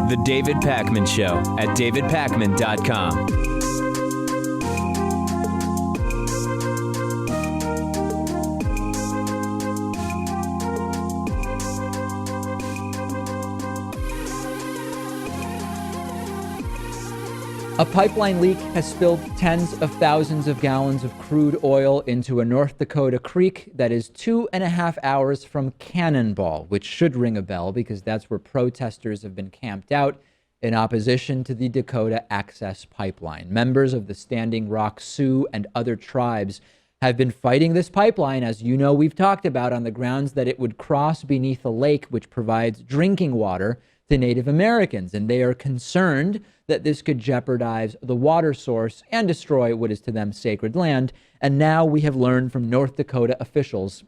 The David Pakman Show at davidpakman.com. A pipeline leak has spilled tens of thousands of gallons of crude oil into a North Dakota creek that is 2.5 hours from Cannonball, which should ring a bell because that's where protesters have been camped out in opposition to the Dakota Access Pipeline. Members of the Standing Rock Sioux and other tribes have been fighting this pipeline, as you know we've talked about, on the grounds that it would cross beneath a lake which provides drinking water to Native Americans, and they are concerned that this could jeopardize the water source and destroy what is to them sacred land. And now we have learned from North Dakota officials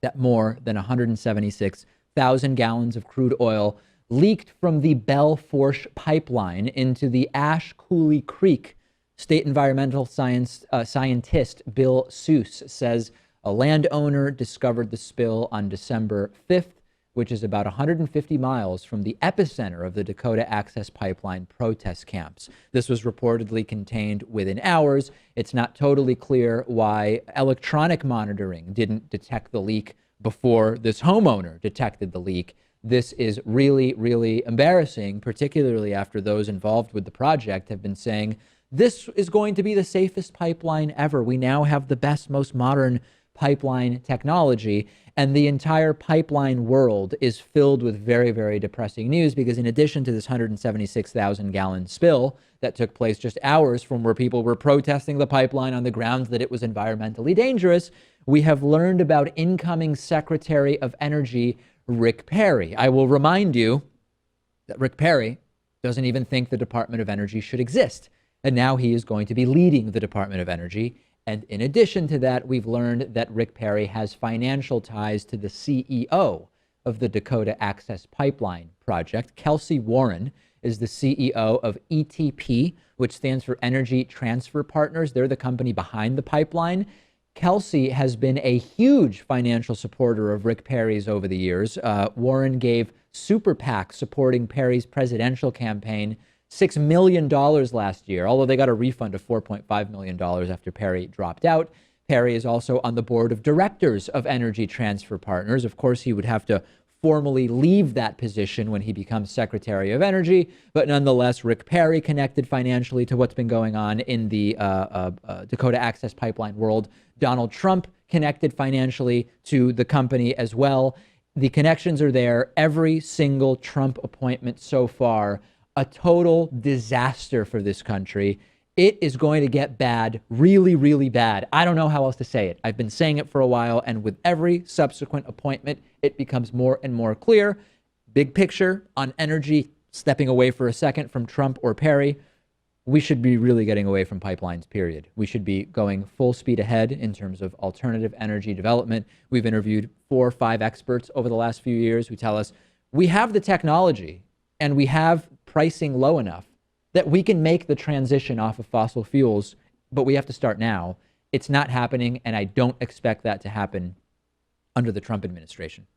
that more than 176,000 gallons of crude oil leaked from the Belle Fourche pipeline into the Ash Coulee Creek. State environmental scientist Bill Seuss says a landowner discovered the spill on December 5th, which is about 150 miles from the epicenter of the Dakota Access Pipeline protest camps. This was reportedly contained within hours. It's not totally clear why electronic monitoring didn't detect the leak before this homeowner detected the leak. This is really, really embarrassing, particularly after those involved with the project have been saying, this is going to be the safest pipeline ever. We now have the best, most modern pipeline technology. And the entire pipeline world is filled with very, very depressing news because in addition to this 176,000 gallon spill that took place just hours from where people were protesting the pipeline on the grounds that it was environmentally dangerous, we have learned about incoming Secretary of Energy Rick Perry. I will remind you that Rick Perry doesn't even think the Department of Energy should exist. And now he is going to be leading the Department of Energy. And in addition to that, we've learned that Rick Perry has financial ties to the CEO of the Dakota Access Pipeline project. Kelsey Warren is the CEO of ETP, which stands for Energy Transfer Partners. They're the company behind the pipeline. Kelsey has been a huge financial supporter of Rick Perry's over the years. Warren gave Super PAC supporting Perry's presidential campaign $6 million last year, although they got a refund of $4.5 million after Perry dropped out. Perry is also on the board of directors of Energy Transfer Partners. Of course, he would have to formally leave that position when he becomes Secretary of Energy, but nonetheless, Rick Perry connected financially to what's been going on in the Dakota Access Pipeline world. Donald Trump connected financially to the company as well. The connections are there. Every single Trump appointment so far, a total disaster for this country. It is going to get bad, really, really bad. I don't know how else to say it. I've been saying it for a while, and with every subsequent appointment, it becomes more and more clear. Big picture on energy, stepping away for a second from Trump or Perry, we should be really getting away from pipelines, period. We should be going full speed ahead in terms of alternative energy development. We've interviewed 4 or 5 experts over the last few years who tell us we have the technology and we have pricing low enough that we can make the transition off of fossil fuels, but we have to start now. It's not happening, and I don't expect that to happen under the Trump administration.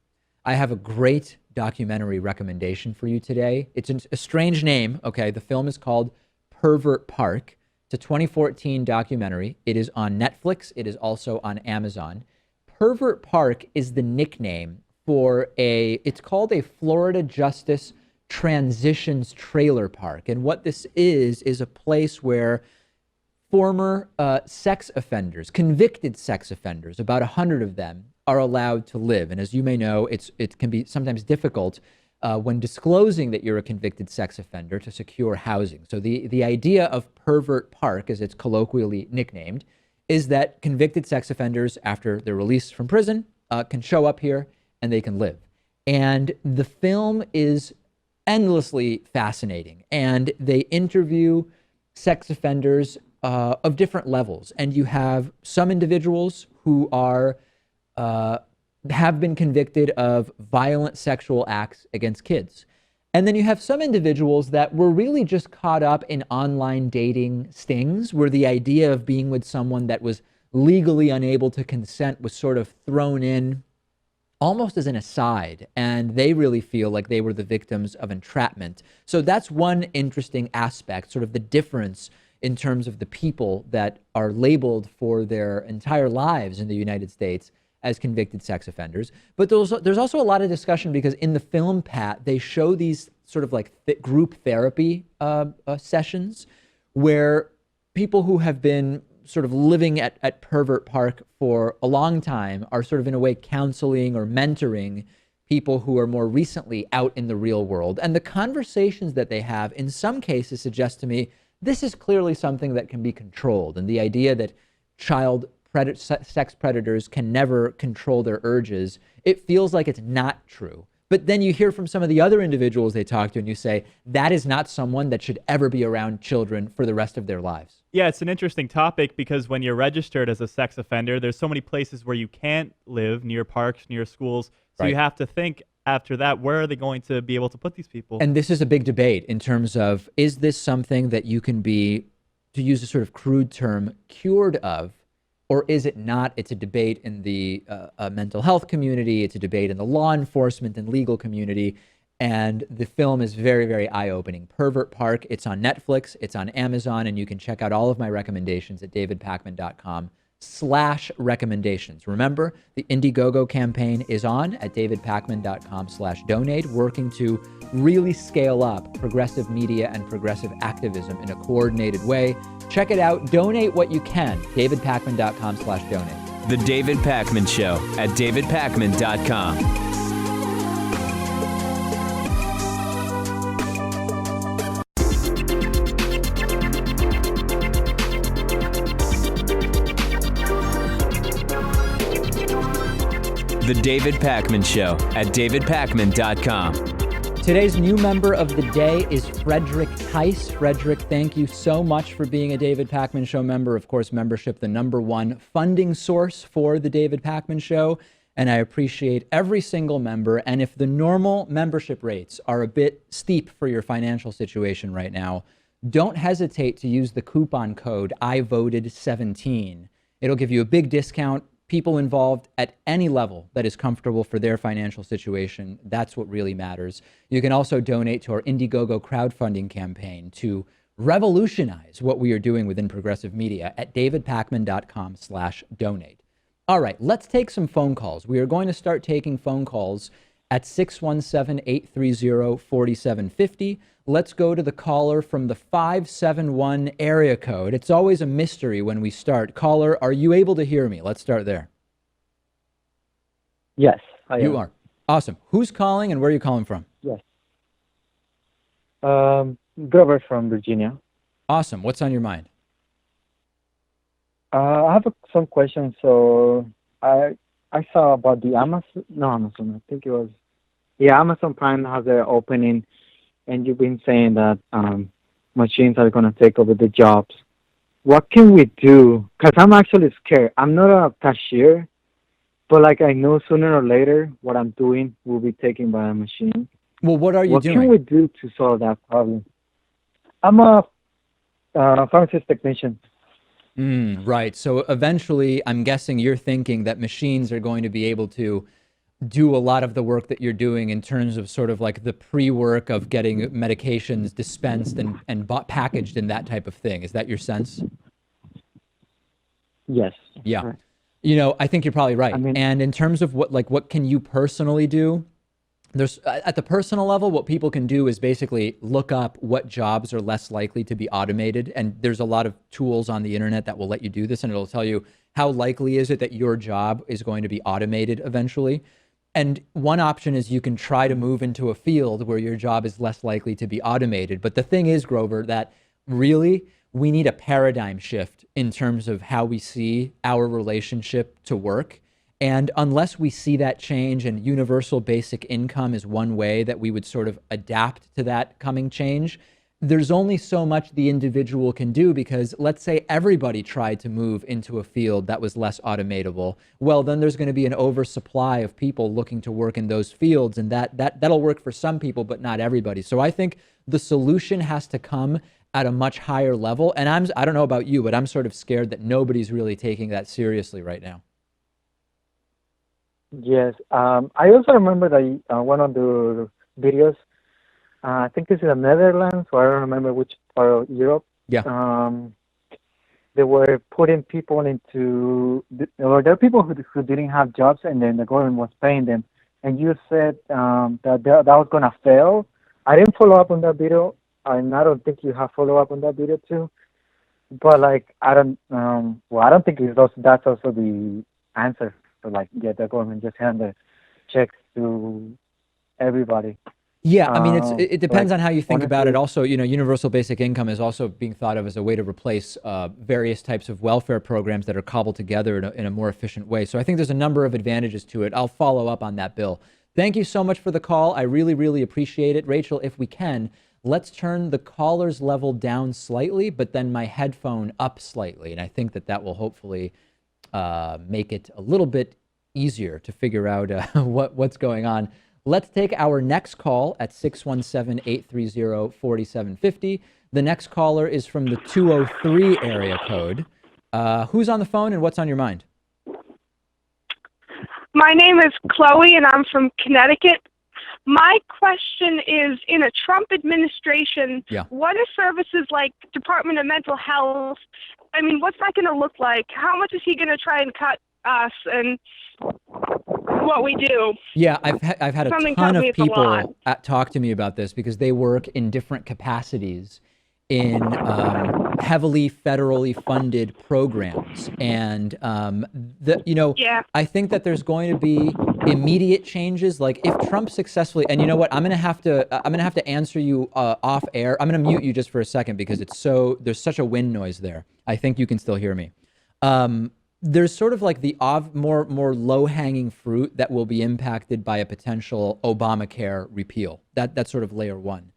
I have a great documentary recommendation for you today. It's a strange name, okay? The film is called Pervert Park. It's a 2014 documentary. It is on Netflix. It is also on Amazon. Pervert Park is the nickname for it's called a Florida Justice Transitions Trailer Park. And what this is a place where former sex offenders, convicted sex offenders, about 100 of them, are allowed to live. And as you may know, it can be sometimes difficult when disclosing that you're a convicted sex offender to secure housing. So the idea of Pervert Park, as it's colloquially nicknamed, is that convicted sex offenders, after they're released from prison, can show up here and they can live. And the film is endlessly fascinating. And they interview sex offenders of different levels. And you have some individuals who have been convicted of violent sexual acts against kids. And then you have some individuals that were really just caught up in online dating stings, where the idea of being with someone that was legally unable to consent was sort of thrown in almost as an aside, and they really feel like they were the victims of entrapment. So that's one interesting aspect, sort of the difference in terms of the people that are labeled for their entire lives in the United States as convicted sex offenders. But there's also a lot of discussion because in the film, Pat, they show these sort of like group therapy sessions where people who have been sort of living at Pervert Park for a long time are sort of in a way counseling or mentoring people who are more recently out in the real world. And the conversations that they have in some cases suggest to me this is clearly something that can be controlled. And the idea that child sex predators can never control their urges, it feels like it's not true. But then you hear from some of the other individuals they talk to and you say, that is not someone that should ever be around children for the rest of their lives. Yeah, it's an interesting topic because when you're registered as a sex offender, there's so many places where you can't live, near parks, near schools. So Right. you have to think after that, where are they going to be able to put these people? And this is a big debate in terms of, is this something that you can be, to use a sort of crude term, cured of, or is it not? It's a debate in the mental health community. It's a debate in the law enforcement and legal community. And the film is very, very eye-opening. Pervert Park, it's on Netflix, it's on Amazon, and you can check out all of my recommendations at davidpakman.com/recommendations. Remember, the Indiegogo campaign is on at davidpakman.com/donate, working to really scale up progressive media and progressive activism in a coordinated way. Check it out. Donate what you can. davidpakman.com/donate. The David Pakman Show at davidpakman.com. The David Pakman Show at davidpakman.com. Today's new member of the day is Frederick Tice. Frederick, thank you so much for being a David Pakman Show member. Of course, membership, the #1 funding source for the David Pakman Show. And I appreciate every single member. And if the normal membership rates are a bit steep for your financial situation right now, don't hesitate to use the coupon code IVoted17. It'll give you a big discount. People involved at any level that is comfortable for their financial situation, that's what really matters. You can also donate to our Indiegogo crowdfunding campaign to revolutionize what we are doing within progressive media at davidpakman.com/donate. All right, let's take some phone calls. We are going to start taking phone calls at 617-830-4750. Let's go to the caller from the 571 area code. It's always a mystery when we start. Caller, are you able to hear me? Let's start there. Yes, I am. You are. Awesome. Who's calling and where are you calling from? Yes. Grover from Virginia. Awesome. What's on your mind? I have some questions. So I saw about the Amazon. I think it was. Yeah, Amazon Prime has their opening, and you've been saying that machines are going to take over the jobs. What can we do? Because I'm actually scared. I'm not a cashier, but like I know sooner or later what I'm doing will be taken by a machine. Well, what are you doing? What can we do to solve that problem? I'm a pharmacist technician. Right. So eventually, I'm guessing you're thinking that machines are going to be able to do a lot of the work that you're doing in terms of sort of like the pre-work of getting medications dispensed and packaged and that type of thing. Is that your sense? Yes. Yeah. Right. You know, I think you're probably right. I mean, and in terms of what can you personally do? There's at the personal level, what people can do is basically look up what jobs are less likely to be automated. And there's a lot of tools on the internet that will let you do this, and it'll tell you how likely is it that your job is going to be automated eventually. And one option is you can try to move into a field where your job is less likely to be automated. But the thing is, Grover, that really we need a paradigm shift in terms of how we see our relationship to work. And unless we see that change, and universal basic income is one way that we would sort of adapt to that coming change, there's only so much the individual can do, because let's say everybody tried to move into a field that was less automatable. Well, then there's going to be an oversupply of people looking to work in those fields, and that'll work for some people, but not everybody. So I think the solution has to come at a much higher level. And I don't know about you, but I'm sort of scared that nobody's really taking that seriously right now. Yes. I also remember that one of the videos, I think it's in the Netherlands, or I don't remember which part of Europe. Yeah. They were putting people into, or there are people who didn't have jobs, and then the government was paying them. And you said that was going to fail. I didn't follow up on that video, and I don't think you have follow up on that video too. But like, I don't think that's also the answer. So like, yeah, the government just hand the checks to everybody. Yeah, I mean, it depends like, on how you think about it. honestly, Also, universal basic income is also being thought of as a way to replace various types of welfare programs that are cobbled together in a more efficient way. So I think there's a number of advantages to it. I'll follow up on that, Bill. Thank you so much for the call. I really, really appreciate it. Rachel, if we can, let's turn the caller's level down slightly, but then my headphone up slightly. And I think that will hopefully make it a little bit easier to figure out what's going on. Let's take our next call at 617-830-4750. The next caller is from the 203 area code. Who's on the phone and what's on your mind? My name is Chloe, and I'm from Connecticut. My question is, in a Trump administration, what are services like Department of Mental Health? I mean, what's that going to look like? How much is he going to try and cut us and what we do? Yeah, I've had a ton of people talk to me about this, because they work in different capacities in heavily federally funded programs. And, I think that there's going to be immediate changes. Like if Trump successfully, and you know what, I'm going to have to answer you off air. I'm going to mute you just for a second, because there's such a wind noise there. I think you can still hear me. There's sort of like the more low-hanging fruit that will be impacted by a potential Obamacare repeal. That's sort of layer one.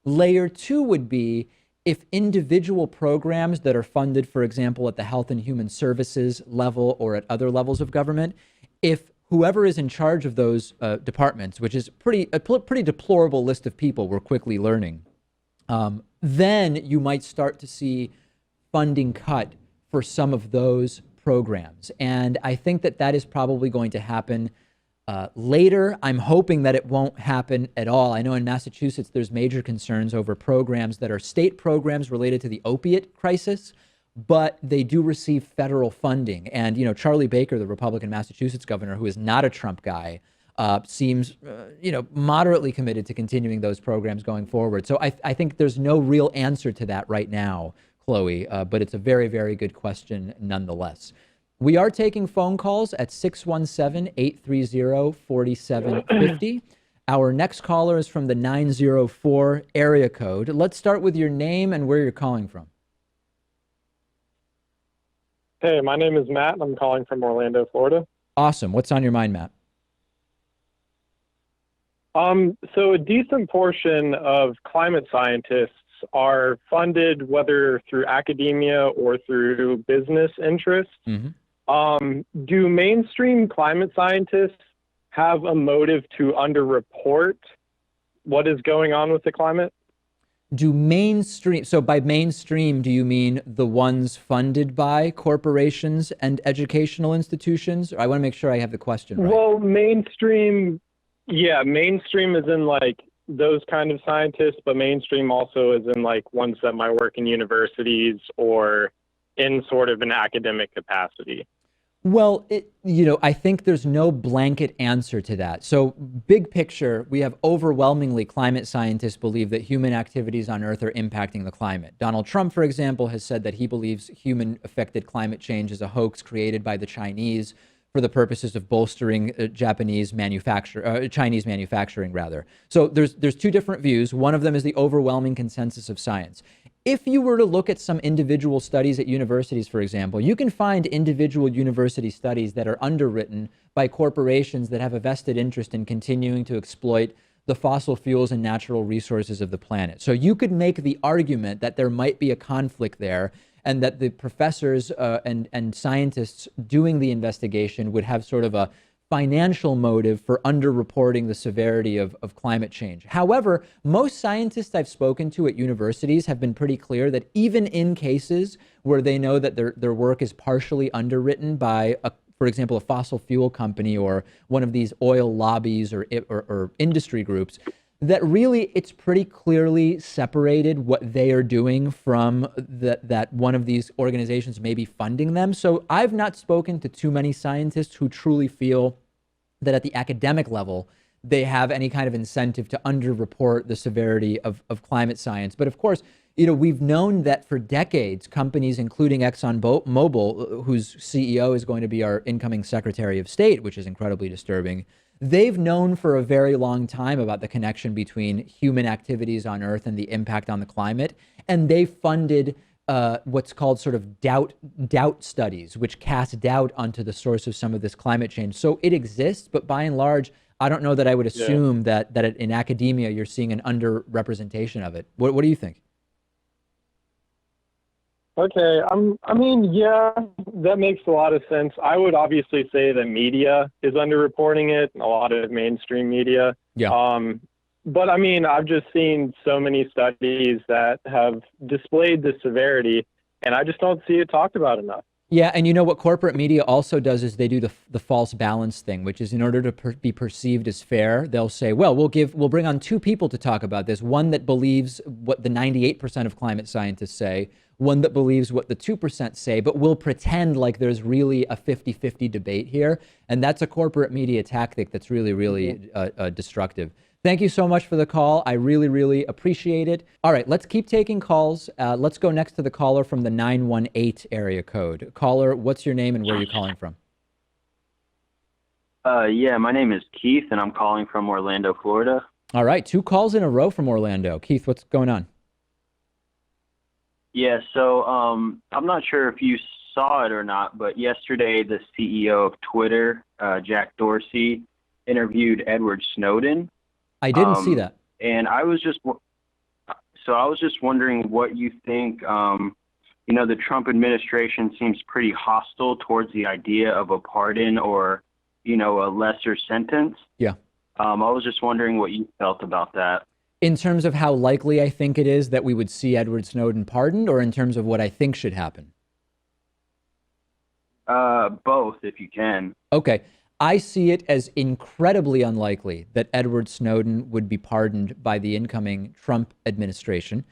Layer two would be if individual programs that are funded, for example, at the Health and Human Services level or at other levels of government, if whoever is in charge of those departments, which is a pretty deplorable list of people we're quickly learning, then you might start to see funding cut for some of those programs. And I think that is probably going to happen later. I'm hoping that it won't happen at all. I know in Massachusetts, there's major concerns over programs that are state programs related to the opiate crisis, but they do receive federal funding. And, Charlie Baker, the Republican Massachusetts governor, who is not a Trump guy, seems, moderately committed to continuing those programs going forward. So I think there's no real answer to that right now, Chloe, but it's a very, very good question nonetheless. We are taking phone calls at 617-830-4750. Our next caller is from the 904 area code. Let's start with your name and where you're calling from. Hey, my name is Matt. I'm calling from Orlando, Florida. Awesome. What's on your mind, Matt? So a decent portion of climate scientists are funded, whether through academia or through business interests. Mm-hmm. Do mainstream climate scientists have a motive to underreport what is going on with the climate? So by mainstream, do you mean the ones funded by corporations and educational institutions? I want to make sure I have the question right. Well, mainstream is in like those kind of scientists, but mainstream also is in like ones that might work in universities or in sort of an academic capacity. Well, I think there's no blanket answer to that. So big picture, we have overwhelmingly climate scientists believe that human activities on Earth are impacting the climate. Donald Trump, for example, has said that he believes human-affected climate change is a hoax created by the Chinese for the purposes of bolstering Chinese manufacturing, rather. So there's two different views. One of them is the overwhelming consensus of science. If you were to look at some individual studies at universities, for example, you can find individual university studies that are underwritten by corporations that have a vested interest in continuing to exploit the fossil fuels and natural resources of the planet. So you could make the argument that there might be a conflict there, and that the professors and scientists doing the investigation would have sort of a financial motive for underreporting the severity of climate change. However, most scientists I've spoken to at universities have been pretty clear that even in cases where they know that their work is partially underwritten by, for example, a fossil fuel company or one of these oil lobbies or industry groups, that really it's pretty clearly separated what they are doing from that one of these organizations may be funding them. So I've not spoken to too many scientists who truly feel that at the academic level, they have any kind of incentive to underreport the severity of climate science. But of course, we've known that for decades, companies, including ExxonMobil, whose CEO is going to be our incoming Secretary of State, which is incredibly disturbing, they've known for a very long time about the connection between human activities on Earth and the impact on the climate. And they funded what's called sort of doubt studies, which cast doubt onto the source of some of this climate change. So it exists, but by and large, I don't know that I would assume that in academia you're seeing an underrepresentation of it. What do you think? Okay, I mean, yeah, that makes a lot of sense. I would obviously say the media is underreporting it, a lot of mainstream media. Yeah. But I mean, I've just seen so many studies that have displayed the severity, and I just don't see it talked about enough. Yeah, and what corporate media also does is they do the false balance thing, which is in order to be perceived as fair, they'll say, well, we'll bring on two people to talk about this, one that believes what the 98% of climate scientists say, one that believes what the 2% say, but we'll pretend like there's really a 50-50 debate here. And that's a corporate media tactic that's really, really destructive. Thank you so much for the call. I really, really appreciate it. All right, let's keep taking calls. Let's go next to the caller from the 918 area code. Caller, what's your name and where are you calling from? Yeah, my name is Keith, and I'm calling from Orlando, Florida. All right, 2 calls in a row from Orlando. Keith, what's going on? Yeah, so I'm not sure if you saw it or not, but yesterday the CEO of Twitter, Jack Dorsey, interviewed Edward Snowden. I didn't see that. And I was just wondering what you think. The Trump administration seems pretty hostile towards the idea of a pardon or, a lesser sentence. Yeah. I was just wondering what you felt about that. In terms of how likely I think it is that we would see Edward Snowden pardoned, or in terms of what I think should happen? Both, if you can. Okay. I see it as incredibly unlikely that Edward Snowden would be pardoned by the incoming Trump administration,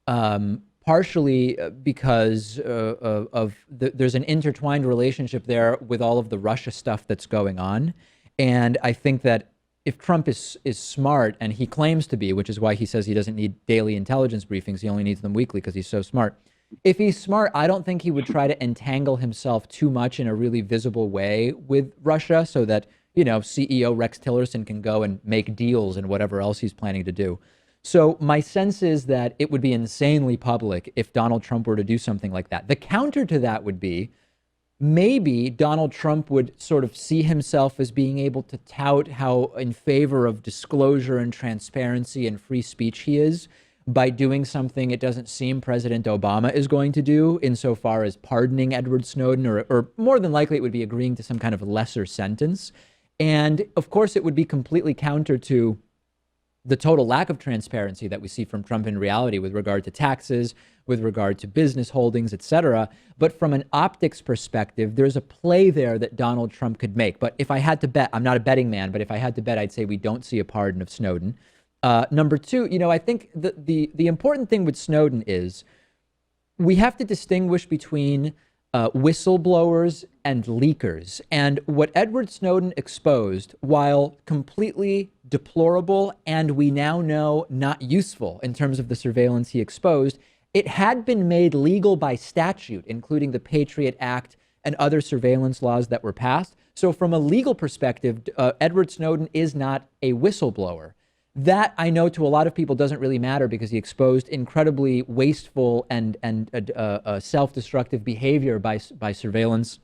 partially because there's an intertwined relationship there with all of the Russia stuff that's going on. And I think that if Trump is smart, and he claims to be, which is why he says he doesn't need daily intelligence briefings, he only needs them weekly because he's so smart. If he's smart, I don't think he would try to entangle himself too much in a really visible way with Russia so that, CEO Rex Tillerson can go and make deals and whatever else he's planning to do. So my sense is that it would be insanely public if Donald Trump were to do something like that. The counter to that would be maybe Donald Trump would sort of see himself as being able to tout how in favor of disclosure and transparency and free speech he is, by doing something it doesn't seem President Obama is going to do insofar as pardoning Edward Snowden, or more than likely it would be agreeing to some kind of lesser sentence. And of course, it would be completely counter to the total lack of transparency that we see from Trump in reality with regard to taxes, with regard to business holdings, et cetera. But from an optics perspective, there's a play there that Donald Trump could make. But if I had to bet, I'm not a betting man, but if I had to bet, I'd say we don't see a pardon of Snowden. Number two, I think the important thing with Snowden is we have to distinguish between whistleblowers and leakers. And what Edward Snowden exposed, while completely deplorable and we now know not useful in terms of the surveillance he exposed, it had been made legal by statute, including the Patriot Act and other surveillance laws that were passed. So from a legal perspective, Edward Snowden is not a whistleblower. That, I know, to a lot of people doesn't really matter because he exposed incredibly wasteful and self-destructive behavior by surveillance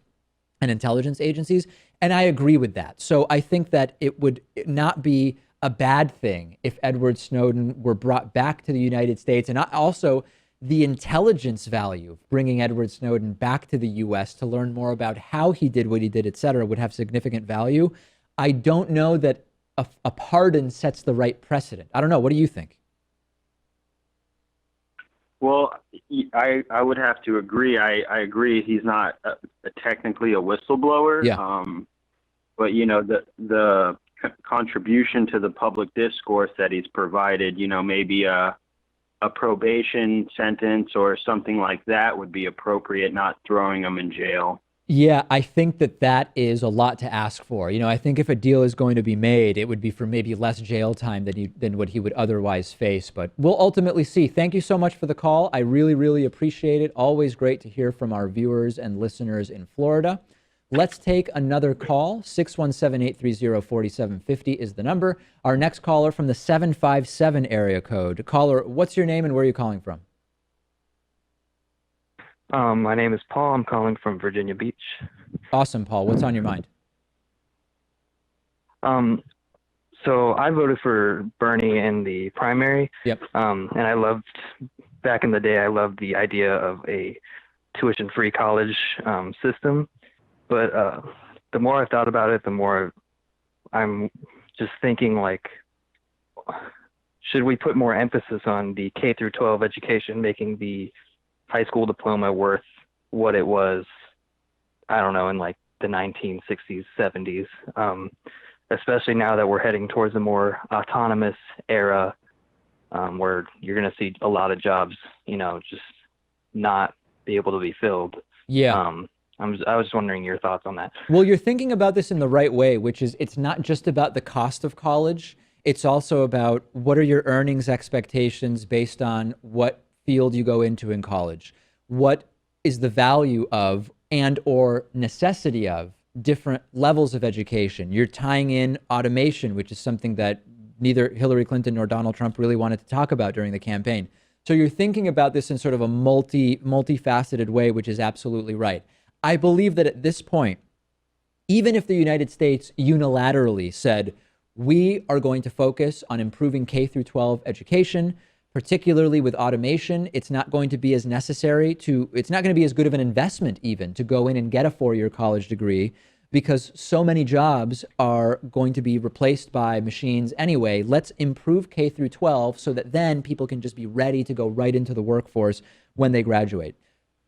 and intelligence agencies. And I agree with that. So I think that it would not be a bad thing if Edward Snowden were brought back to the United States, and also the intelligence value of bringing Edward Snowden back to the U.S. to learn more about how he did what he did, et cetera, would have significant value. I don't know that a pardon sets the right precedent. I don't know. What do you think? Well, I would have to agree. I agree he's not technically a whistleblower. Yeah. But, you know, the contribution to the public discourse that he's provided, you know, maybe a probation sentence or something like that would be appropriate, not throwing him in jail. Yeah, I think that is a lot to ask for. You know, I think if a deal is going to be made, it would be for maybe less jail time than what he would otherwise face. But we'll ultimately see. Thank you so much for the call. I really, really appreciate it. Always great to hear from our viewers and listeners in Florida. Let's take another call. 617-830-4750 is the number. Our next caller from the 757 area code. Caller, what's your name and where are you calling from? My name is Paul. I'm calling from Virginia Beach. Awesome, Paul. What's on your mind? So I voted for Bernie in the primary. Yep. And back in the day, I loved the idea of a tuition-free college system. But the more I've thought about it, the more I'm just thinking, like, should we put more emphasis on the K through 12 education, making the high school diploma worth what it was, I don't know, in like the 1960s, 70s, especially now that we're heading towards a more autonomous era where you're going to see a lot of jobs, you know, just not be able to be filled. Yeah. I was just wondering your thoughts on that. Well, you're thinking about this in the right way, which is it's not just about the cost of college. It's also about what are your earnings expectations based on what field you go into in college. What is the value of and or necessity of different levels of education? You're tying in automation, which is something that neither Hillary Clinton nor Donald Trump really wanted to talk about during the campaign. So you're thinking about this in sort of a multifaceted way, which is absolutely right. I believe that at this point, even if the United States unilaterally said, we are going to focus on improving K through 12 education, particularly with automation, it's not going to be as necessary it's not going to be as good of an investment even to go in and get a 4-year college degree because so many jobs are going to be replaced by machines anyway. Let's improve K through 12 so that then people can just be ready to go right into the workforce when they graduate.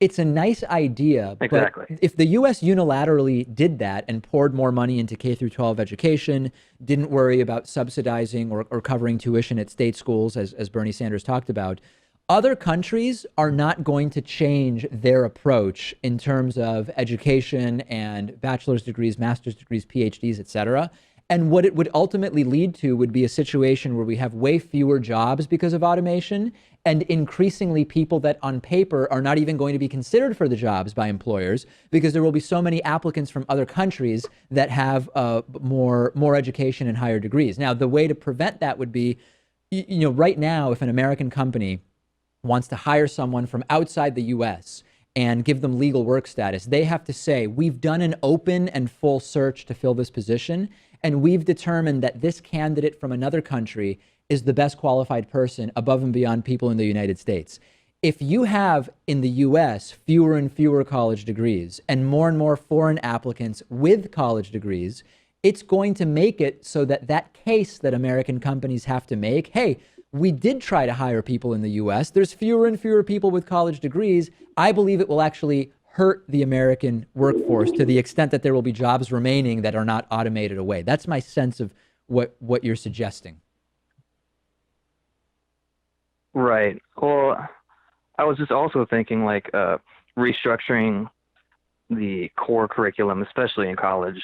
It's a nice idea, exactly. But if the U.S. unilaterally did that and poured more money into K through 12 education, didn't worry about subsidizing or covering tuition at state schools, as Bernie Sanders talked about, other countries are not going to change their approach in terms of education and bachelor's degrees, master's degrees, PhDs, et cetera. And what it would ultimately lead to would be a situation where we have way fewer jobs because of automation and increasingly people that on paper are not even going to be considered for the jobs by employers because there will be so many applicants from other countries that have more education and higher degrees. Now, the way to prevent that would be, you know, right now, if an American company wants to hire someone from outside the U.S. and give them legal work status, they have to say, we've done an open and full search to fill this position, and we've determined that this candidate from another country is the best qualified person above and beyond people in the United States. If you have in the US fewer and fewer college degrees and more foreign applicants with college degrees, it's going to make it so that that case that American companies have to make, hey, we did try to hire people in the US, there's fewer and fewer people with college degrees, I believe it will actually hurt the American workforce to the extent that there will be jobs remaining that are not automated away. That's my sense of what you're suggesting. Right. Well, I was just also thinking like restructuring the core curriculum, especially in college,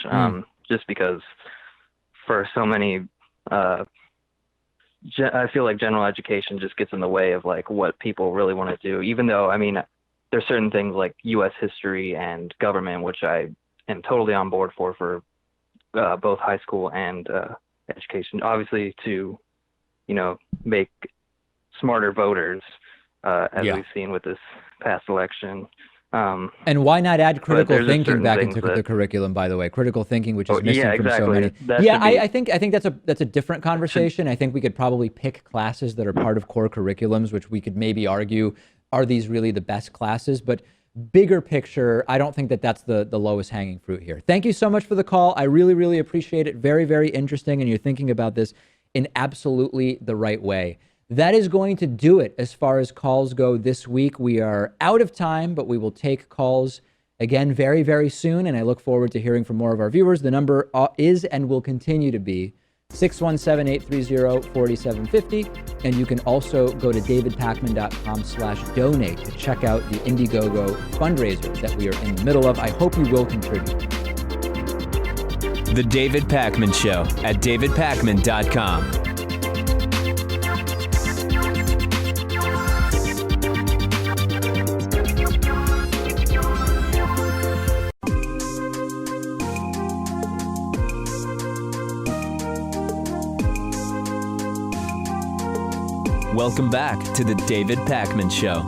just because for so many, I feel like general education just gets in the way of like what people really want to do, even though, I mean, there's certain things like U.S. history and government, which I am totally on board for both high school and education, obviously to, you know, make smarter voters, as we've seen with this past election. And why not add critical there's just thinking certain back things into the that- curriculum, by the way? Critical thinking, which is Oh, missing yeah, from so exactly. many. That Yeah, should be- I think that's a different conversation. I think we could probably pick classes that are part of core curriculums, which we could maybe argue, are these really the best classes? But bigger picture, I don't think that that's the lowest hanging fruit here. Thank you so much for the call. I really, really appreciate it. Very, very interesting. And you're thinking about this in absolutely the right way. That is going to do it as far as calls go this week. We are out of time, but we will take calls again very, very soon. And I look forward to hearing from more of our viewers. The number is and will continue to be 617-830-4750. And you can also go to davidpakman.com/donate to check out the Indiegogo fundraiser that we are in the middle of. I hope you will contribute. The David Pakman Show at davidpakman.com. Welcome back to the David Pakman Show.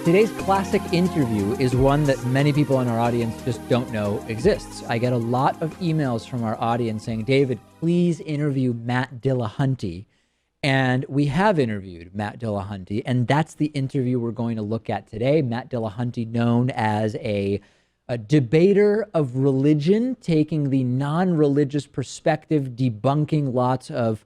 Today's classic interview is one that many people in our audience just don't know exists. I get a lot of emails from our audience saying, David, please interview Matt Dillahunty. And we have interviewed Matt Dillahunty, and that's the interview we're going to look at today. Matt Dillahunty, known as a debater of religion, taking the non-religious perspective, debunking lots of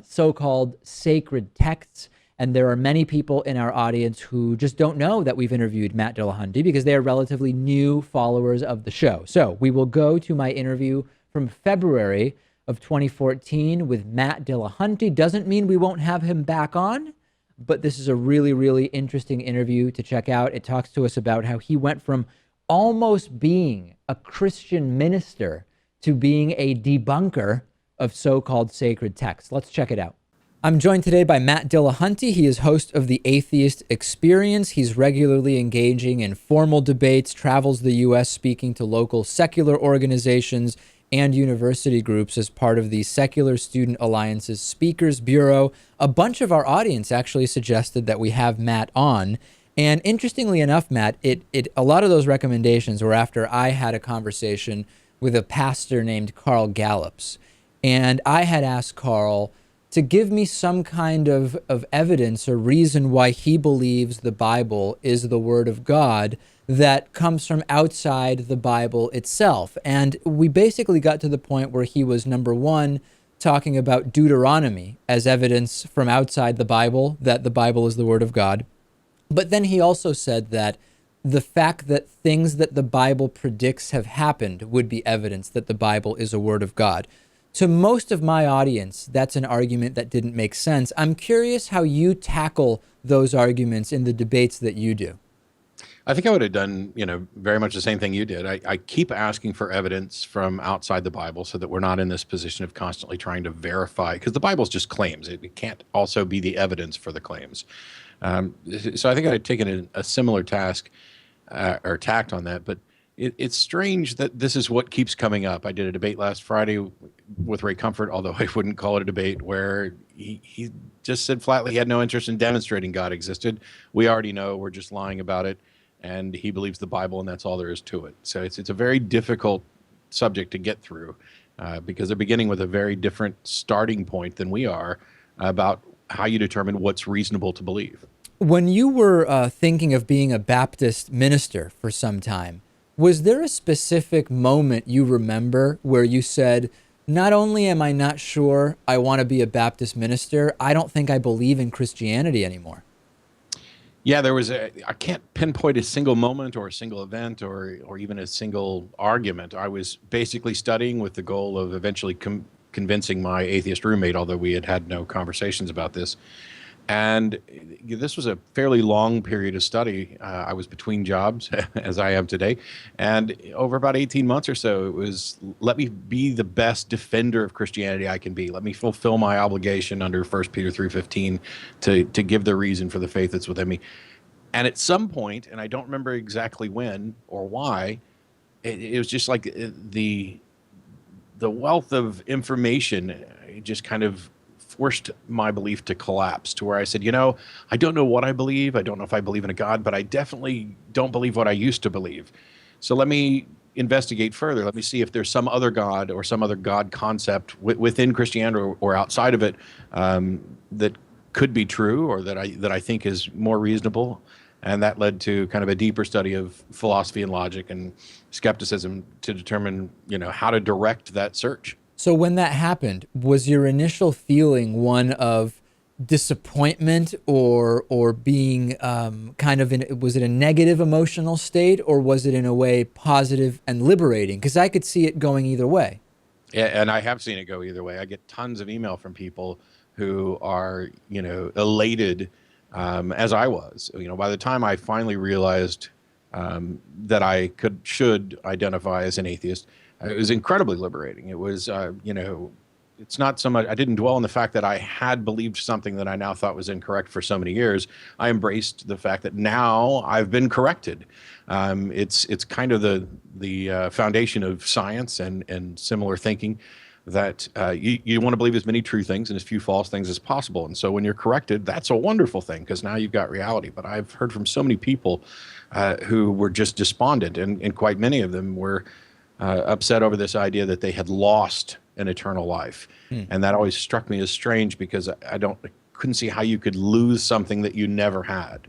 so-called sacred texts. And there are many people in our audience who just don't know that we've interviewed Matt Dillahunty because they are relatively new followers of the show. So we will go to my interview from February of 2014 with Matt Dillahunty. Doesn't mean we won't have him back on, but this is a really, really interesting interview to check out. It talks to us about how he went from almost being a Christian minister to being a debunker of so-called sacred texts. Let's check it out. I'm joined today by Matt Dillahunty. He is host of the Atheist Experience. He's regularly engaging in formal debates, travels the U.S. speaking to local secular organizations and university groups as part of the Secular Student Alliance's Speakers Bureau. A bunch of our audience actually suggested that we have Matt on. And interestingly enough, Matt, a lot of those recommendations were after I had a conversation with a pastor named Carl Gallups. And I had asked Carl to give me some kind of evidence or reason why he believes the Bible is the Word of God that comes from outside the Bible itself. And we basically got to the point where he was, number one, talking about Deuteronomy as evidence from outside the Bible that the Bible is the Word of God. But then he also said that the fact that things that the Bible predicts have happened would be evidence that the Bible is a Word of God. To most of my audience, that's an argument that didn't make sense. I'm curious how you tackle those arguments in the debates that you do. I think I would have done, very much the same thing you did. I keep asking for evidence from outside the Bible so that we're not in this position of constantly trying to verify, because the Bible's just claims. It can't also be the evidence for the claims. So I think I'd taken a similar task or tact on that, but it's strange that this is what keeps coming up. I did a debate last Friday with Ray Comfort, although I wouldn't call it a debate, where he just said flatly he had no interest in demonstrating God existed. We already know, we're just lying about it, and he believes the Bible, and that's all there is to it. So it's a very difficult subject to get through because they're beginning with a very different starting point than we are about how you determine what's reasonable to believe. When you were thinking of being a Baptist minister for some time, was there a specific moment you remember where you said, not only am I not sure I want to be a Baptist minister, I don't think I believe in Christianity anymore? Yeah, I can't pinpoint a single moment or a single event or even a single argument. I was basically studying with the goal of eventually convincing my atheist roommate, although we had no conversations about this. And this was a fairly long period of study. I was between jobs, as I am today. And over about 18 months or so, it was, let me be the best defender of Christianity I can be. Let me fulfill my obligation under 1 Peter 3:15 to give the reason for the faith that's within me. And at some point, and I don't remember exactly when or why, it was just like the wealth of information just kind of forced my belief to collapse to where I said, I don't know what I believe. I don't know if I believe in a God, but I definitely don't believe what I used to believe. So let me investigate further. Let me see if there's some other God or some other God concept within Christianity or outside of it that could be true or that I think is more reasonable. And that led to kind of a deeper study of philosophy and logic and skepticism to determine, how to direct that search. So when that happened, was your initial feeling one of disappointment or being kind of was it a negative emotional state, or was it in a way positive and liberating? Because I could see it going either way. Yeah, and I have seen it go either way. I get tons of email from people who are, elated as I was. By the time I finally realized that I should identify as an atheist, it was incredibly liberating. It was, it's not so much, I didn't dwell on the fact that I had believed something that I now thought was incorrect for so many years. I embraced the fact that now I've been corrected. It's kind of the foundation of science and similar thinking that you want to believe as many true things and as few false things as possible. And so when you're corrected, that's a wonderful thing because now you've got reality. But I've heard from so many people who were just despondent, and quite many of them were upset over this idea that they had lost an eternal life. And that always struck me as strange because I couldn't see how you could lose something that you never had.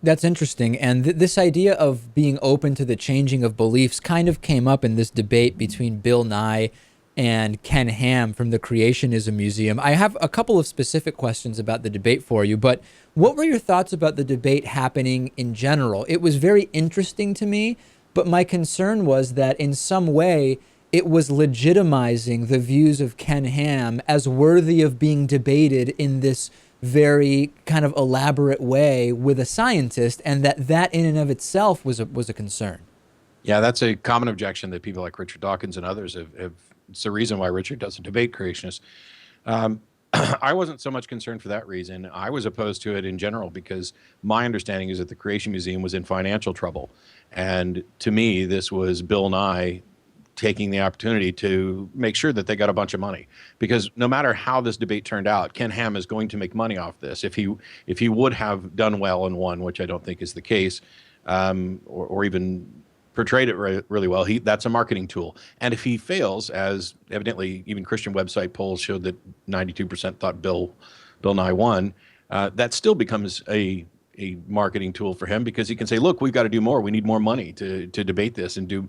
That's interesting. And this idea of being open to the changing of beliefs kind of came up in this debate between Bill Nye and Ken Ham from the Creationism Museum. I have a couple of specific questions about the debate for you, but what were your thoughts about the debate happening in general? It was very interesting to me, but my concern was that in some way it was legitimizing the views of Ken Ham as worthy of being debated in this very kind of elaborate way with a scientist, and that in and of itself was a concern. Yeah, that's a common objection that people like Richard Dawkins and others have. It's the reason why Richard doesn't debate creationists. I wasn't so much concerned for that reason. I was opposed to it in general because my understanding is that the Creation Museum was in financial trouble. And to me, this was Bill Nye taking the opportunity to make sure that they got a bunch of money. Because no matter how this debate turned out, Ken Ham is going to make money off this. If he would have done well and won, which I don't think is the case, or even portrayed it really well, that's a marketing tool. And if he fails, as evidently even Christian website polls showed that 92% thought Bill Nye won, that still becomes a marketing tool for him because he can say, look, we've got to do more. We need more money to debate this and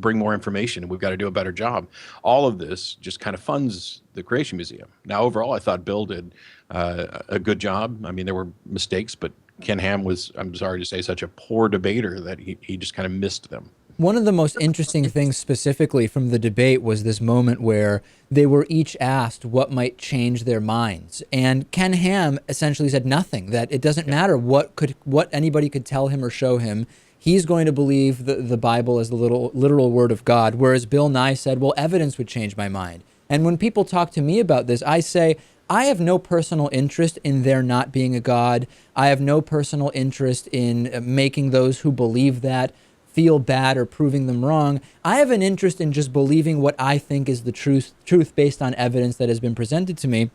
bring more information, and we've got to do a better job. All of this just kind of funds the Creation Museum. Now, overall, I thought Bill did a good job. I mean, there were mistakes, but Ken Ham was, I'm sorry to say, such a poor debater that he just kind of missed them. One of the most interesting things specifically from the debate was this moment where they were each asked what might change their minds. And Ken Ham essentially said nothing, that it doesn't matter what anybody could tell him or show him. He's going to believe the Bible as the literal word of God, whereas Bill Nye said, well, evidence would change my mind. And when people talk to me about this, I say, I have no personal interest in there not being a God. I have no personal interest in making those who believe that feel bad or proving them wrong. I have an interest in just believing what I think is the truth based on evidence that has been presented to me.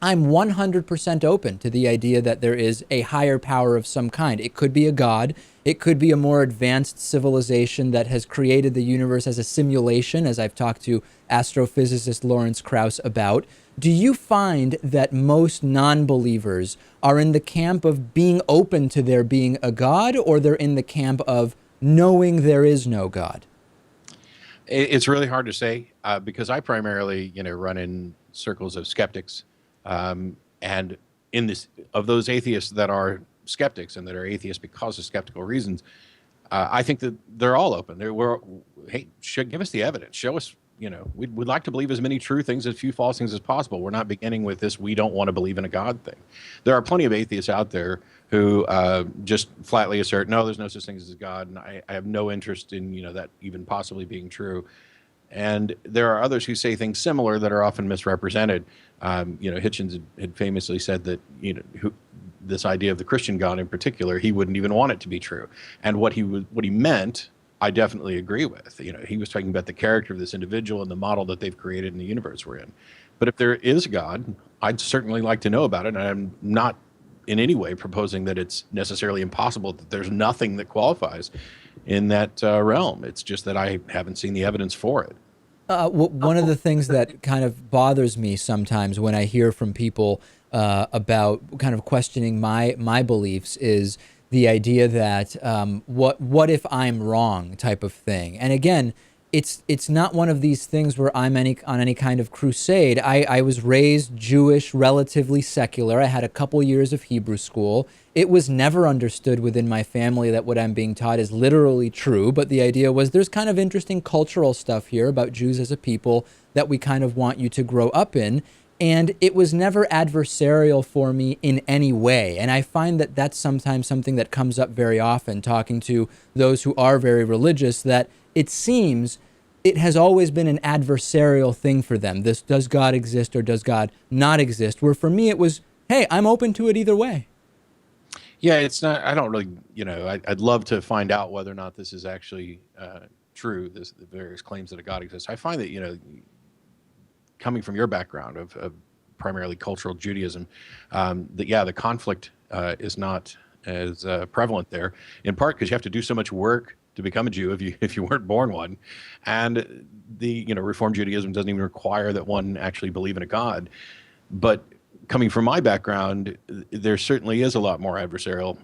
I'm 100% open to the idea that there is a higher power of some kind. It could be a God. It could be a more advanced civilization that has created the universe as a simulation, as I've talked to astrophysicist Lawrence Krauss about. Do you find that most non-believers are in the camp of being open to there being a God, or they're in the camp of knowing there is no God? It's really hard to say because I primarily, run in circles of skeptics. And of those atheists that are skeptics and that are atheists because of skeptical reasons, I think that they're all open. Give us the evidence. Show us, we'd like to believe as many true things, as few false things as possible. We're not beginning with this, we don't want to believe in a God thing. There are plenty of atheists out there who just flatly assert, no, there's no such thing as God, and I have no interest in, that even possibly being true. And there are others who say things similar that are often misrepresented. Hitchens had famously said that, this idea of the Christian God in particular, he wouldn't even want it to be true. And what he meant I definitely agree with. He was talking about the character of this individual and the model that they've created in the universe we're in. But if there is a God, I'd certainly like to know about it. And I'm not in any way proposing that it's necessarily impossible, that there's nothing that qualifies in that realm. It's just that I haven't seen the evidence for it. One of the things that kind of bothers me sometimes when I hear from people about kind of questioning my beliefs is the idea that what if I'm wrong type of thing. And again, it's not one of these things where I'm on any kind of crusade. I was raised Jewish, relatively secular. I had a couple years of Hebrew school. It was never understood within my family that what I'm being taught is literally true, but the idea was there's kind of interesting cultural stuff here about Jews as a people that we kind of want you to grow up in. And it was never adversarial for me in any way. And I find that that's sometimes something that comes up very often, talking to those who are very religious, that it seems it has always been an adversarial thing for them. This, does God exist or does God not exist? Where for me it was, hey, I'm open to it either way. Yeah, it's not, I don't really, I'd love to find out whether or not this is actually true, the various claims that a God exists. I find that, coming from your background of primarily cultural Judaism, the conflict is not as prevalent there, in part because you have to do so much work to become a Jew if you weren't born one, and the Reform Judaism doesn't even require that one actually believe in a God. But coming from my background, there certainly is a lot more adversarial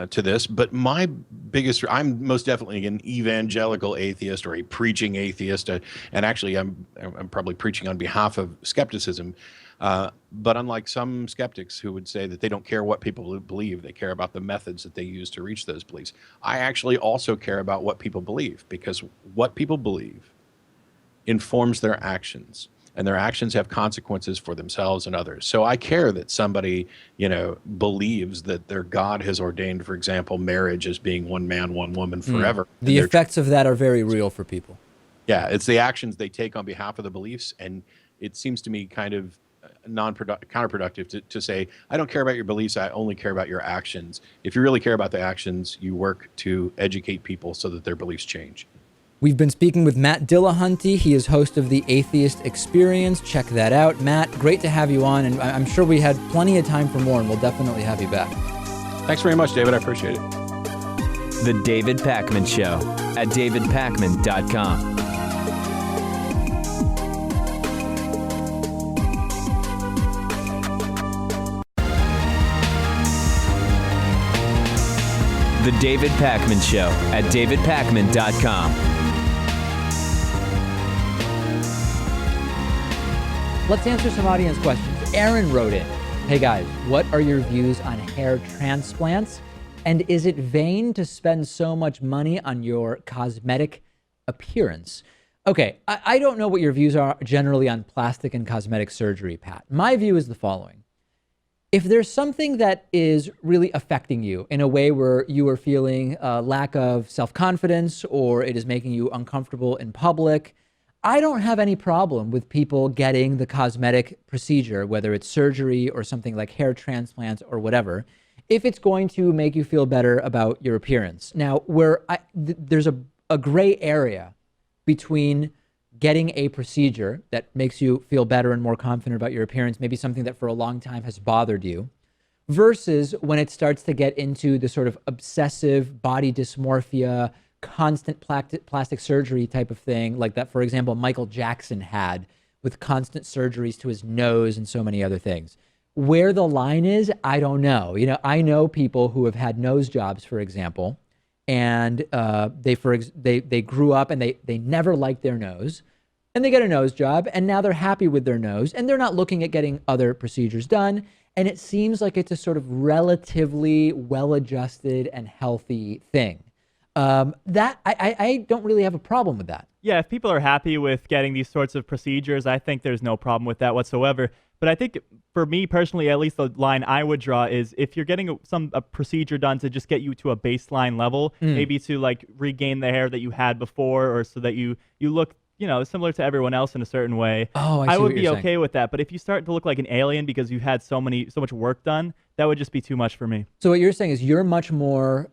to this. But I'm most definitely an evangelical atheist or a preaching atheist, and actually I'm probably preaching on behalf of skepticism. But unlike some skeptics who would say that they don't care what people believe, they care about the methods that they use to reach those beliefs, I actually also care about what people believe, because what people believe informs their actions, and their actions have consequences for themselves and others. So I care that somebody, believes that their God has ordained, for example, marriage as being one man, one woman forever. The effects of that are very real for people. Yeah, it's the actions they take on behalf of the beliefs, and it seems to me kind of counterproductive to say, I don't care about your beliefs, I only care about your actions. If you really care about the actions, you work to educate people so that their beliefs change. We've been speaking with Matt Dillahunty. He is host of the Atheist Experience. Check that out. Matt, great to have you on, and I'm sure we had plenty of time for more, and we'll definitely have you back. Thanks very much, David. I appreciate it. The David Pakman Show at davidpakman.com. The David Pakman Show at davidpakman.com. Let's answer some audience questions. Aaron wrote in, hey guys, what are your views on hair transplants? And is it vain to spend so much money on your cosmetic appearance? Okay, I don't know what your views are generally on plastic and cosmetic surgery, Pat. My view is the following. If there's something that is really affecting you in a way where you are feeling a lack of self-confidence or it is making you uncomfortable in public, I don't have any problem with people getting the cosmetic procedure, whether it's surgery or something like hair transplants or whatever, if it's going to make you feel better about your appearance. Now, there's a gray area between getting a procedure that makes you feel better and more confident about your appearance, maybe something that for a long time has bothered you, versus when it starts to get into the sort of obsessive body dysmorphia, constant plastic surgery type of thing, like that, for example, Michael Jackson had with constant surgeries to his nose and so many other things. Where the line is, I don't know. I know people who have had nose jobs, for example, and they grew up and they never liked their nose, and they get a nose job, and now they're happy with their nose, and they're not looking at getting other procedures done. And it seems like it's a sort of relatively well-adjusted and healthy thing. I don't really have a problem with that. Yeah, if people are happy with getting these sorts of procedures, I think there's no problem with that whatsoever. But I think for me personally, at least the line I would draw is if you're getting a procedure done to just get you to a baseline level, maybe to like regain the hair that you had before, or so that you look similar to everyone else in a certain way, Oh, I see I what would be you're okay saying. with that. But if you start to look like an alien because you've had so much work done, that would just be too much for me. So what you're saying is you're much more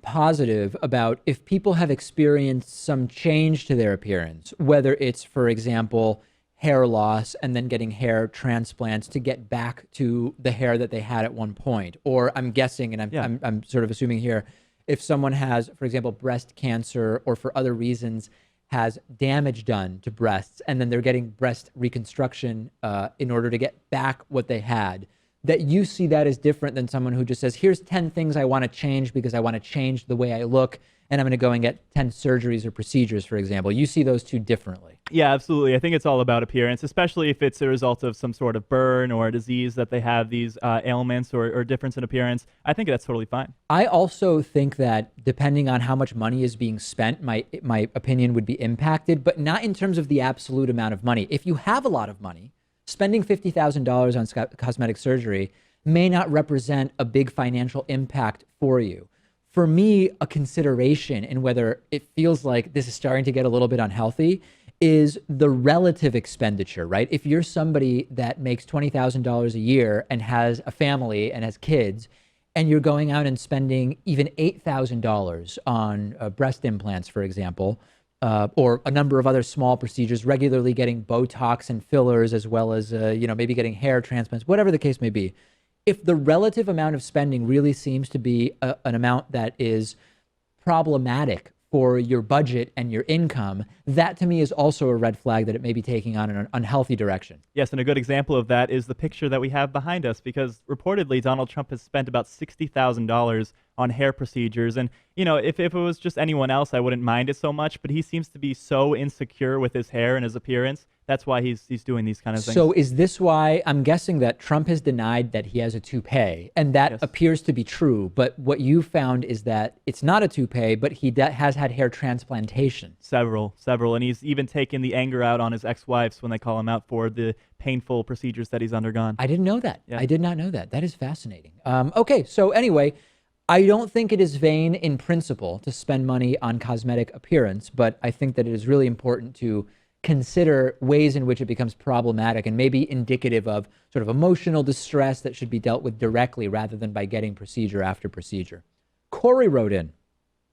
positive about if people have experienced some change to their appearance, whether it's, for example, hair loss and then getting hair transplants to get back to the hair that they had at one point. Or I'm guessing, and I'm sort of assuming here, if someone has, for example, breast cancer or for other reasons has damage done to breasts and then they're getting breast reconstruction in order to get back what they had, that you see that as different than someone who just says, here's 10 things I want to change because I want to change the way I look and I'm going to go and get 10 surgeries or procedures, for example. You see those two differently. Yeah, absolutely. I think it's all about appearance, especially if it's a result of some sort of burn or a disease that they have these ailments or difference in appearance. I think that's totally fine. I also think that depending on how much money is being spent, my opinion would be impacted, but not in terms of the absolute amount of money. If you have a lot of money, spending $50,000 on cosmetic surgery may not represent a big financial impact for you. For me, a consideration in whether it feels like this is starting to get a little bit unhealthy is the relative expenditure, right? If you're somebody that makes $20,000 a year and has a family and has kids, and you're going out and spending even $8,000 on breast implants, for example, or a number of other small procedures, regularly getting Botox and fillers, as well as, maybe getting hair transplants, whatever the case may be. If the relative amount of spending really seems to be an amount that is problematic for your budget and your income, that to me is also a red flag that it may be taking on an unhealthy direction. Yes, and a good example of that is the picture that we have behind us, because reportedly Donald Trump has spent about $60,000 on hair procedures. And, if it was just anyone else, I wouldn't mind it so much, but he seems to be so insecure with his hair and his appearance. That's why he's doing these kind of things. So is this why I'm guessing that Trump has denied that he has a toupee, and that appears to be true, but what you found is that it's not a toupee, but he has had hair transplantation. Several, and he's even taken the anger out on his ex-wives when they call him out for the painful procedures that he's undergone. I didn't know that. Yeah. I did not know that. That is fascinating. Okay, so anyway, I don't think it is vain in principle to spend money on cosmetic appearance, but I think that it is really important to consider ways in which it becomes problematic and maybe indicative of sort of emotional distress that should be dealt with directly rather than by getting procedure after procedure. Corey wrote in.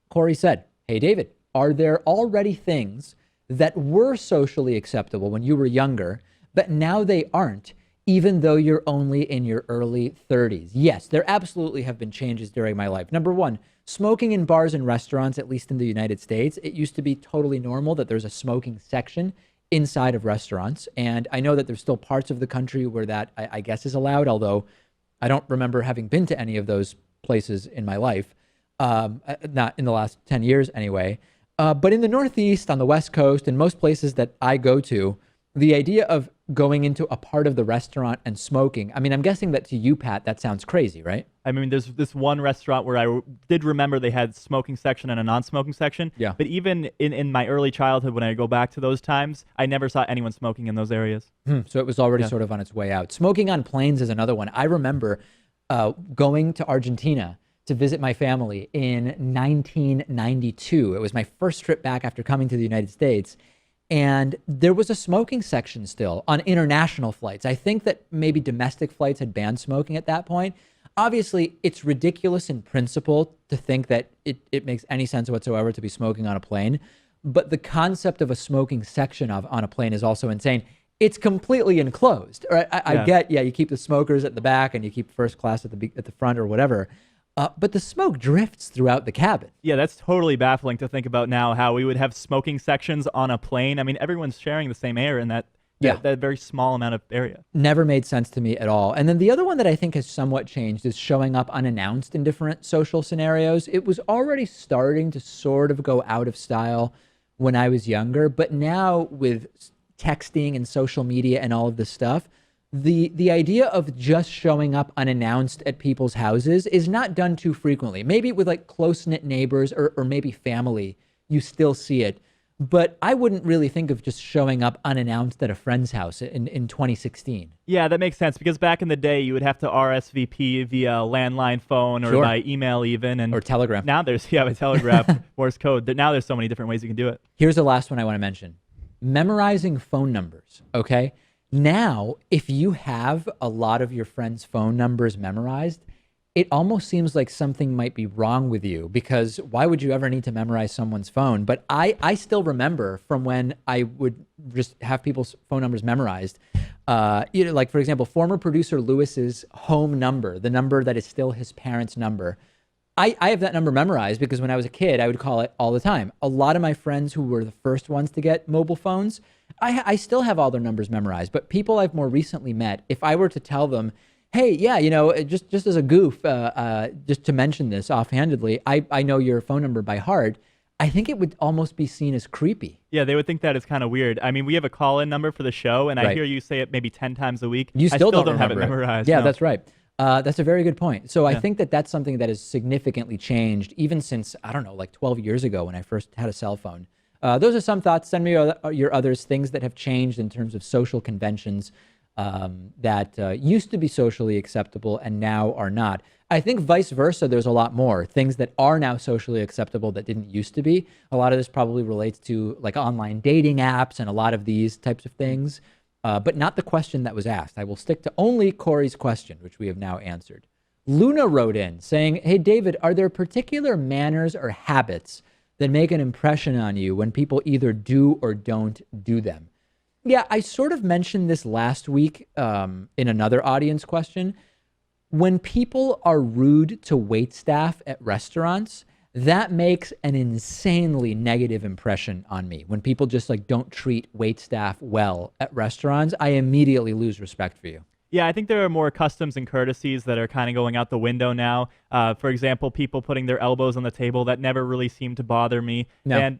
Corey said, "Hey, David, are there already things that were socially acceptable when you were younger, but now they aren't, even though you're only in your early 30s? Yes, there absolutely have been changes during my life. Number one, smoking in bars and restaurants, at least in the United States, it used to be totally normal that there's a smoking section inside of restaurants. And I know that there's still parts of the country where that, I guess, is allowed, although I don't remember having been to any of those places in my life, not in the last 10 years anyway. But in the Northeast, on the West Coast, and most places that I go to, the idea of going into a part of the restaurant and smoking, I mean, I'm guessing that to you, Pat, that sounds crazy, right? I mean, there's this one restaurant where I did remember they had smoking section and a non-smoking section. Yeah. But even in my early childhood, when I go back to those times, I never saw anyone smoking in those areas. So it was already sort of on its way out. Smoking on planes is another one. I remember going to Argentina to visit my family in 1992. It was my first trip back after coming to the United States. And there was a smoking section still on international flights. I think that maybe domestic flights had banned smoking at that point. Obviously, it's ridiculous in principle to think that it makes any sense whatsoever to be smoking on a plane. But the concept of a smoking section on a plane is also insane. It's completely enclosed. Right? I get, you keep the smokers at the back and you keep first class at the front or whatever. But the smoke drifts throughout the cabin. Yeah, that's totally baffling to think about now, how we would have smoking sections on a plane. I mean, everyone's sharing the same air in that very small amount of area. Never made sense to me at all. And then the other one that I think has somewhat changed is showing up unannounced in different social scenarios. It was already starting to sort of go out of style when I was younger, but now with texting and social media and all of this stuff, the idea of just showing up unannounced at people's houses is not done too frequently. Maybe with like close-knit neighbors or maybe family, you still see it. But I wouldn't really think of just showing up unannounced at a friend's house in 2016. Yeah, that makes sense, because back in the day, you would have to RSVP via landline phone or by email even. Or telegram. Now there's, a telegraph, Morse code. Now there's so many different ways you can do it. Here's the last one I want to mention. memorizing phone numbers, okay? Now, if you have a lot of your friends' phone numbers memorized, it almost seems like something might be wrong with you, because why would you ever need to memorize someone's phone? But I still remember from when I would just have people's phone numbers memorized. Like, for example, former producer Lewis's home number, the number that is still his parents' number. I have that number memorized because when I was a kid, I would call it all the time. A lot of my friends who were the first ones to get mobile phones, I still have all their numbers memorized. But people I've more recently met, if I were to tell them, hey, yeah, just as a goof, just to mention this offhandedly, I know your phone number by heart, I think it would almost be seen as creepy. Yeah, they would think that is kind of weird. I mean, we have a call-in number for the show, and I Right. hear you say it maybe 10 times a week. You I still don't have it remember memorized. Yeah, no. that's right. That's a very good point. So I Yeah. think that that's something that has significantly changed, even since, I don't know, like 12 years ago when I first had a cell phone. Those are some thoughts. Send me your others, things that have changed in terms of social conventions that used to be socially acceptable and now are not. I think vice versa, there's a lot more things that are now socially acceptable that didn't used to be. A lot of this probably relates to like online dating apps and a lot of these types of things, but not the question that was asked. I will stick to only Corey's question, which we have now answered. Luna wrote in saying, hey, David, are there particular manners or habits that make an impression on you when people either do or don't do them? Yeah, I sort of mentioned this last week in another audience question. When people are rude to waitstaff at restaurants, that makes an insanely negative impression on me. When people just like don't treat waitstaff well at restaurants, I immediately lose respect for you. Yeah, I think there are more customs and courtesies that are kind of going out the window now. For example, people putting their elbows on the table, that never really seemed to bother me. No. And,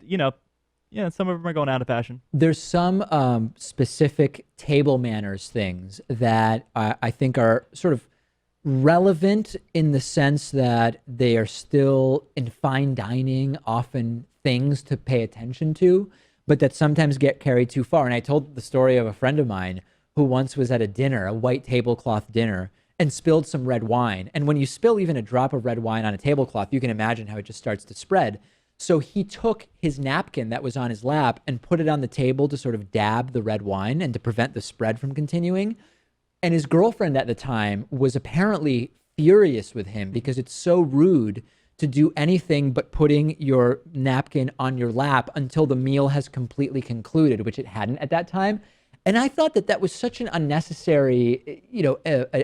yeah, some of them are going out of fashion. There's some specific table manners things that I think are sort of relevant in the sense that they are still in fine dining, often things to pay attention to, but that sometimes get carried too far. And I told the story of a friend of mine who once was at a dinner, a white tablecloth dinner, and spilled some red wine. And when you spill even a drop of red wine on a tablecloth, you can imagine how it just starts to spread. So he took his napkin that was on his lap and put it on the table to sort of dab the red wine and to prevent the spread from continuing. And his girlfriend at the time was apparently furious with him because it's so rude to do anything but putting your napkin on your lap until the meal has completely concluded, which it hadn't at that time. And I thought that that was such an unnecessary,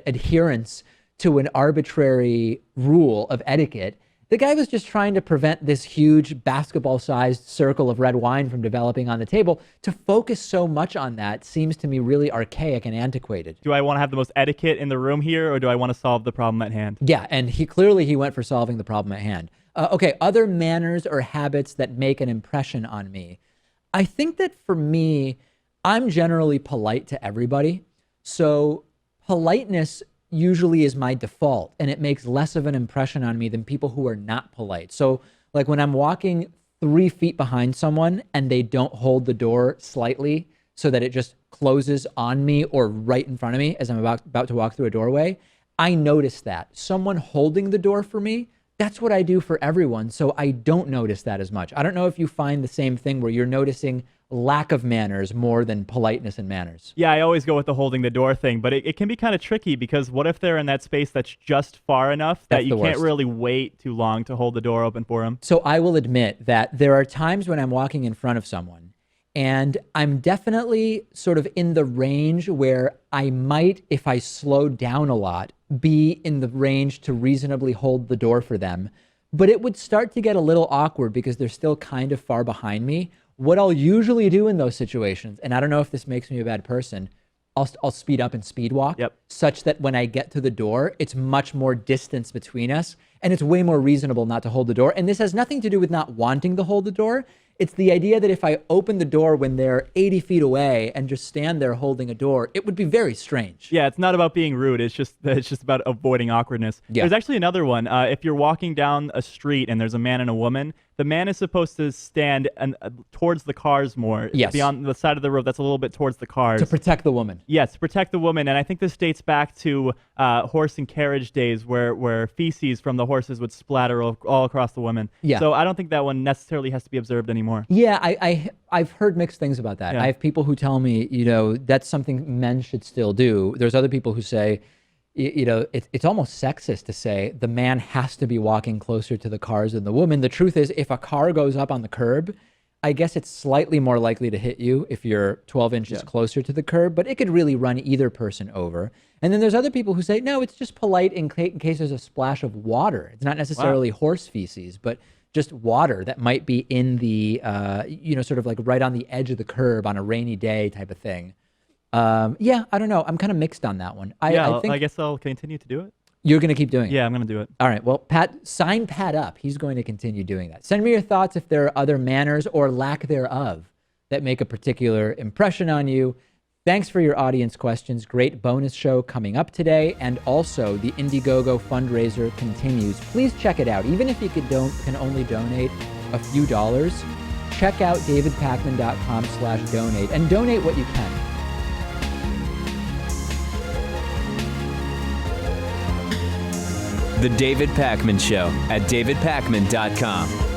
adherence to an arbitrary rule of etiquette. The guy was just trying to prevent this huge basketball-sized circle of red wine from developing on the table. To focus so much on that seems to me really archaic and antiquated. Do I want to have the most etiquette in the room here, or do I want to solve the problem at hand? Yeah, and he clearly went for solving the problem at hand. Okay, other manners or habits that make an impression on me. I think that for me, I'm generally polite to everybody. So politeness usually is my default, and it makes less of an impression on me than people who are not polite. So like when I'm walking 3 feet behind someone and they don't hold the door slightly so that it just closes on me or right in front of me as I'm about to walk through a doorway, I notice that. Someone holding the door for me, that's what I do for everyone. So I don't notice that as much. I don't know if you find the same thing where you're noticing lack of manners more than politeness and manners. Yeah, I always go with the holding the door thing, but it can be kind of tricky because what if they're in that space that's just far enough that you can't really wait too long to hold the door open for them? So I will admit that there are times when I'm walking in front of someone and I'm definitely sort of in the range where I might, if I slow down a lot, be in the range to reasonably hold the door for them. But it would start to get a little awkward because they're still kind of far behind me. What I'll usually do in those situations, and I don't know if this makes me a bad person, I'll speed up and speed walk such that when I get to the door, it's much more distance between us and it's way more reasonable not to hold the door. And this has nothing to do with not wanting to hold the door. It's the idea that if I open the door when they're 80 feet away and just stand there holding a door, it would be very strange. Yeah, it's not about being rude. It's just about avoiding awkwardness. Yeah. There's actually another one. If you're walking down a street and there's a man and a woman, the man is supposed to stand towards the cars more. Yes. Beyond the side of the road that's a little bit towards the cars. To protect the woman. Yes, to protect the woman. And I think this dates back to horse and carriage days where feces from the horses would splatter all across the women. Yeah. So I don't think that one necessarily has to be observed anymore. anymore. Yeah, I've heard mixed things about that. Yeah. I have people who tell me, that's something men should still do. There's other people who say, it's almost sexist to say the man has to be walking closer to the cars than the woman. The truth is, if a car goes up on the curb, I guess it's slightly more likely to hit you if you're 12 inches closer to the curb, but it could really run either person over. And then there's other people who say, no, it's just polite in case there's a splash of water. It's not necessarily horse feces, but just water that might be in the, sort of like right on the edge of the curb on a rainy day type of thing. I don't know. I'm kind of mixed on that one. I guess I'll continue to do it. You're going to keep doing it? Yeah, I'm going to do it. All right. Well, sign Pat up. He's going to continue doing that. Send me your thoughts if there are other manners or lack thereof that make a particular impression on you. Thanks for your audience questions. Great bonus show coming up today. And also, the Indiegogo fundraiser continues. Please check it out. Even if you can only donate a few dollars, check out davidpakman.com/donate and donate what you can. The David Pakman Show at davidpakman.com.